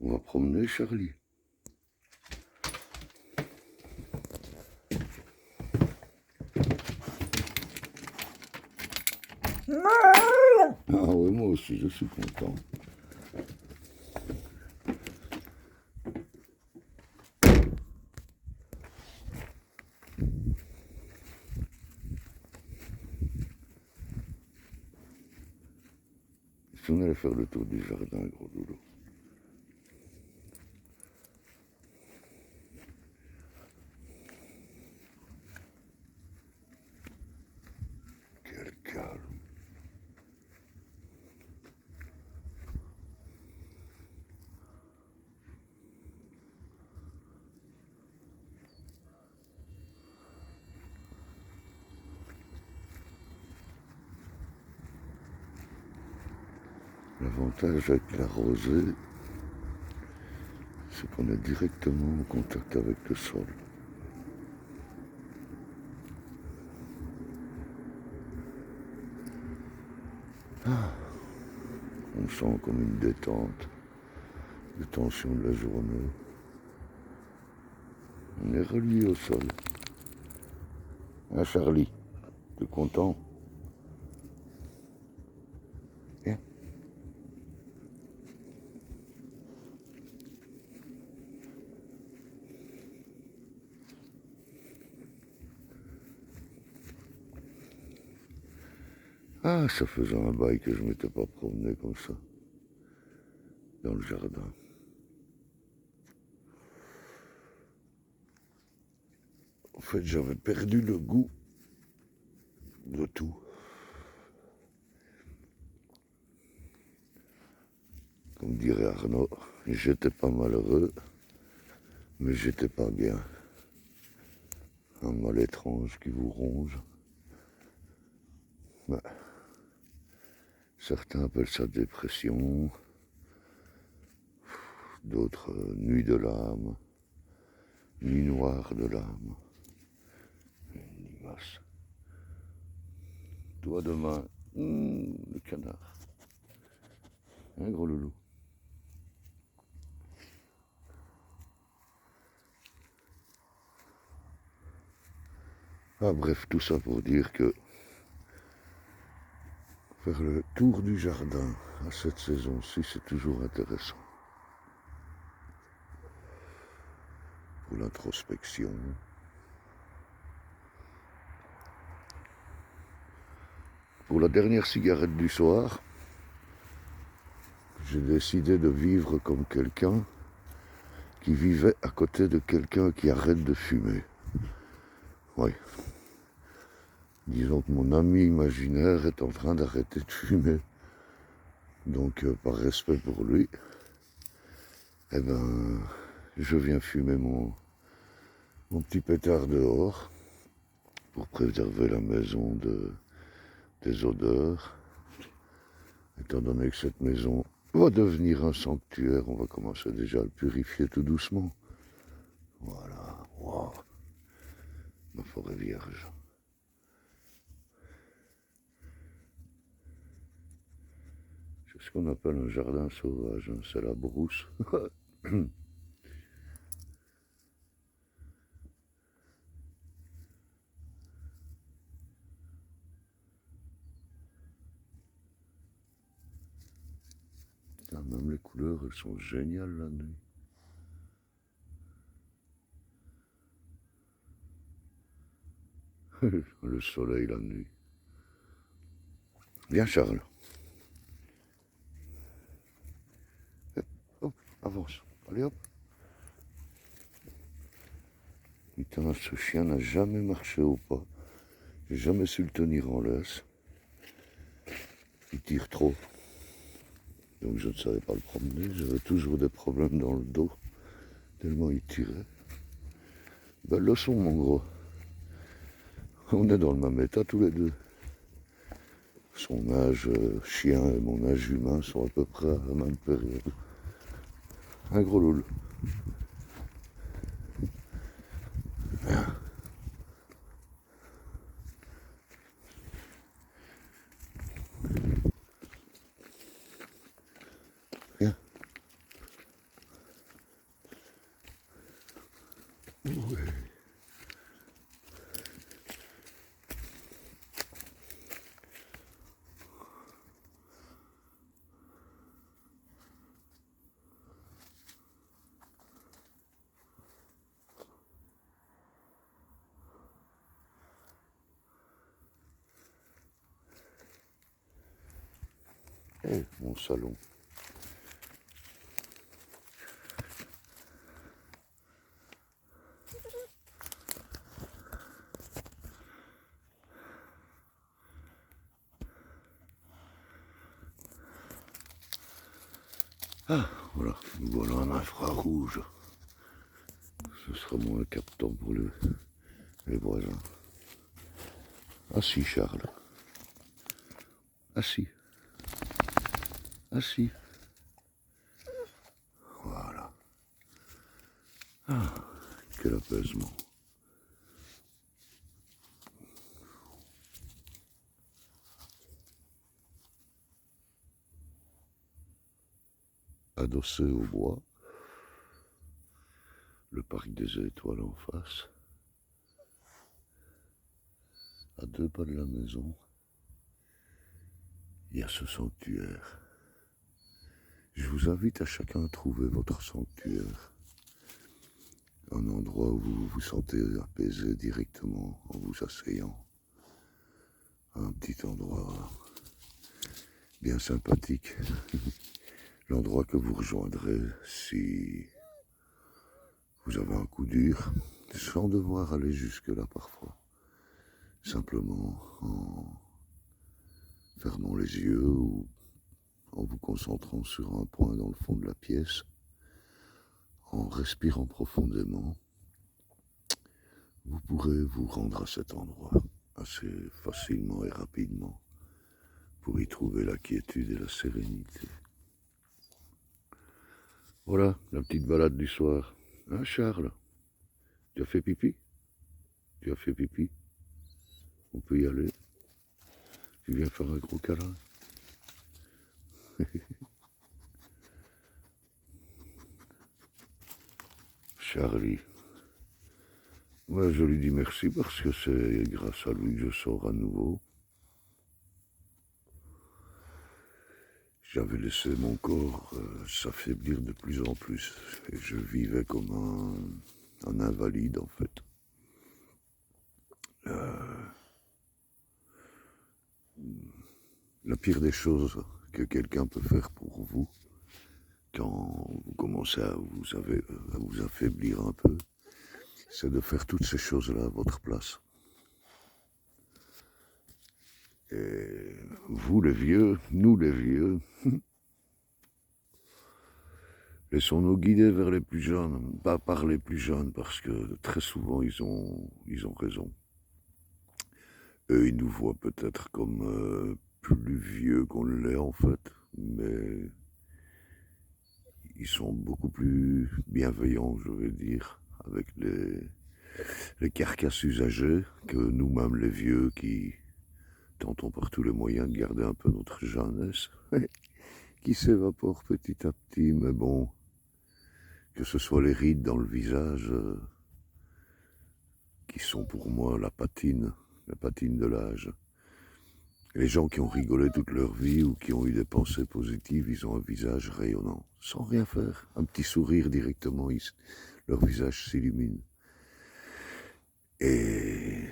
On va promener, Charlie. Ah oui, moi aussi, je suis content. Si on allait faire le tour du jardin, gros doudou. Quel calme. L'avantage avec la rosée, c'est qu'on est directement en contact avec le sol. On sent comme une détente, des tensions de la journée. On est relié au sol. Hein, Charlie, t'es content? Viens. Ah, ça faisait un bail que je m'étais pas promené comme ça, dans le jardin. En fait, j'avais perdu le goût de tout. Comme dirait Arnaud, j'étais pas malheureux, mais j'étais pas bien. Un mal étrange qui vous ronge. Ben, certains appellent ça dépression, d'autres nuit de l'âme, nuit noire de l'âme. Une limace. Toi demain, le canard. Hein, gros loulou? Ah bref, tout ça pour dire que faire le tour du jardin à cette saison-ci, c'est toujours intéressant. Pour l'introspection. Pour la dernière cigarette du soir, j'ai décidé de vivre comme quelqu'un qui vivait à côté de quelqu'un qui arrête de fumer. Oui. Disons que mon ami imaginaire est en train d'arrêter de fumer. Donc, par respect pour lui, eh ben, je viens fumer mon petit pétard dehors pour préserver la maison des odeurs. Étant donné que cette maison va devenir un sanctuaire, on va commencer déjà à le purifier tout doucement. Voilà, wow. Ma forêt vierge. C'est ce qu'on appelle un jardin sauvage, hein, c'est la brousse. Ah, même les couleurs, elles sont géniales la nuit. Le soleil la nuit. Viens Charles. Hop, avance. Allez hop. Putain, ce chien n'a jamais marché au pas. J'ai jamais su le tenir en laisse. Il tire trop. Donc je ne savais pas le promener. J'avais toujours des problèmes dans le dos. Tellement il tirait. Belle leçon mon gros. On est dans le même état tous les deux. Son âge chien et mon âge humain sont à peu près à la même période. Un gros loul. Viens. Viens. Ouais. Eh, mon salon. Ah, voilà, nous voilà en infrarouge. Ce sera moins captant pour les voisins. Assis, Charles. Assis. Assis. Voilà. Ah, quel apaisement. Adossé au bois, le parc des Étoiles en face, à 2 pas de la maison, il y a ce sanctuaire. Je vous invite à chacun à trouver votre sanctuaire, un endroit où vous vous sentez apaisé directement en vous asseyant, un petit endroit bien sympathique, l'endroit que vous rejoindrez si vous avez un coup dur, sans devoir aller jusque-là parfois, simplement en fermant les yeux ou en vous concentrant sur un point dans le fond de la pièce, en respirant profondément, vous pourrez vous rendre à cet endroit assez facilement et rapidement pour y trouver la quiétude et la sérénité. Voilà la petite balade du soir. Hein, Charles? Tu as fait pipi? Tu as fait pipi? On peut y aller. Tu viens faire un gros câlin? Charlie. Ouais, je lui dis merci parce que c'est grâce à lui que je sors à nouveau. J'avais laissé mon corps s'affaiblir de plus en plus et je vivais comme un invalide en fait. La pire des choses que quelqu'un peut faire pour vous, quand vous commencez à vous affaiblir un peu, c'est de faire toutes ces choses-là à votre place. Et vous les vieux, nous les vieux, laissons-nous guider vers les plus jeunes, pas par les plus jeunes, parce que très souvent ils ont raison. Eux, ils nous voient peut-être comme plus vieux qu'on l'est en fait, mais ils sont beaucoup plus bienveillants, je vais dire, avec les carcasses usagées que nous-mêmes les vieux qui tentons par tous les moyens de garder un peu notre jeunesse, qui s'évapore petit à petit, mais bon, que ce soit les rides dans le visage, qui sont pour moi la patine de l'âge. Les gens qui ont rigolé toute leur vie ou qui ont eu des pensées positives, ils ont un visage rayonnant, sans rien faire. Un petit sourire directement, leur visage s'illumine. Et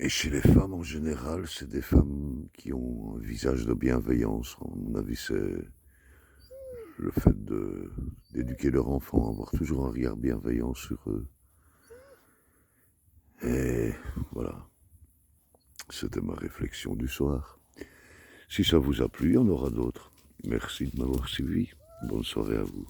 chez les femmes en général, c'est des femmes qui ont un visage de bienveillance. À mon avis, c'est le fait d'éduquer leurs enfants, avoir toujours un regard bienveillant sur eux. Et voilà, c'était ma réflexion du soir. Si ça vous a plu, il y en aura d'autres. Merci de m'avoir suivi. Bonne soirée à vous.